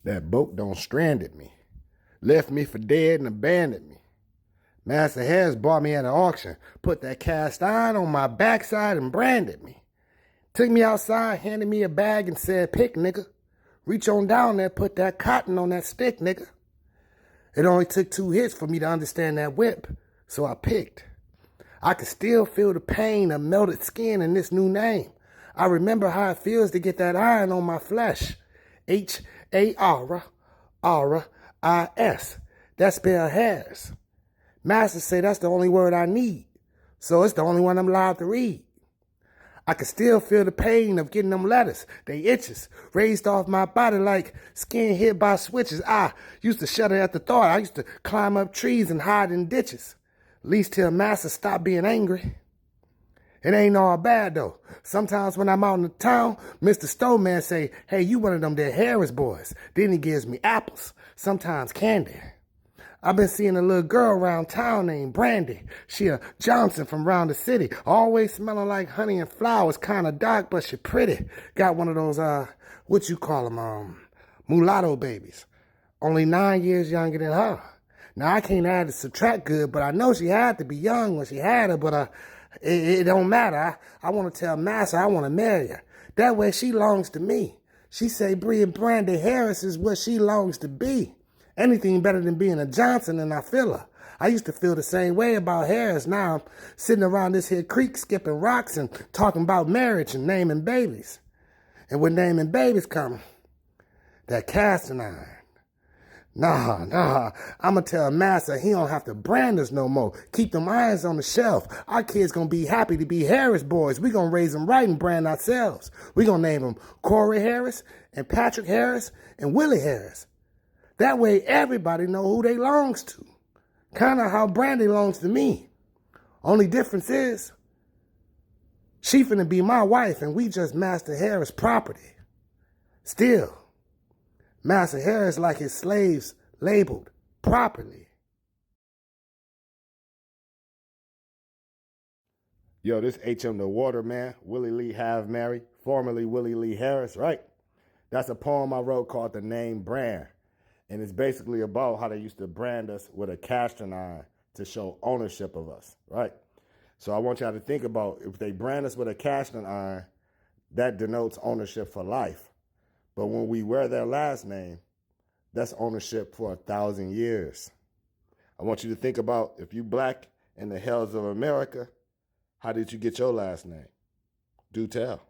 That boat done stranded me, left me for dead and abandoned me. Master Harris bought me at an auction, put that cast iron on my backside and branded me. Took me outside, handed me a bag and said, pick, nigga. Reach on down there, put that cotton on that stick, nigga. It only took 2 hits for me to understand that whip, so I picked. I could still feel the pain of melted skin in this new name. I remember how it feels to get that iron on my flesh. H-A-R-R-I-S. That spell Harris. Master say that's the only word I need, so it's the only one I'm allowed to read. I can still feel the pain of getting them letters. They itches, raised off my body like skin hit by switches. I used to shudder at the thought. I used to climb up trees and hide in ditches, at least till Master stopped being angry. It ain't all bad, though. Sometimes when I'm out in the town, Mr. Stoneman say, hey, you one of them there Harris boys. Then he gives me apples, sometimes candy. I've been seeing a little girl around town named Brandy. She a Johnson from round the city. Always smelling like honey and flowers. Kind of dark, but she pretty. Got one of those, what you call them, mulatto babies. Only 9 years younger than her. Now, I can't add to subtract good, but I know she had to be young when she had her, but it don't matter. I want to tell Master I want to marry her. That way she longs to me. She say Bria Brandy Harris is what she longs to be. Anything better than being a Johnson, and I feel her. I used to feel the same way about Harris. Now I'm sitting around this here creek skipping rocks and talking about marriage and naming babies. And when naming babies come, that casting iron. Nah, I'ma tell Master he don't have to brand us no more. Keep them irons on the shelf. Our kids gonna be happy to be Harris boys. We gonna raise them right and brand ourselves. We gonna name them Corey Harris and Patrick Harris and Willie Harris. That way everybody know who they longs to. Kind of how Brandy longs to me. Only difference is, she finna be my wife and we just Master Harris property. Still, Master Harris like his slaves labeled properly. Yo, this HM the Waterman, Willie Lee Have Mary, formerly Willie Lee Harris, right? That's a poem I wrote called The Name Brand. And it's basically about how they used to brand us with a casting iron to show ownership of us, right? So I want y'all to think about if they brand us with a casting iron, that denotes ownership for life. But when we wear their last name, that's ownership for 1,000 years. I want you to think about if you black in the hells of America, how did you get your last name? Do tell.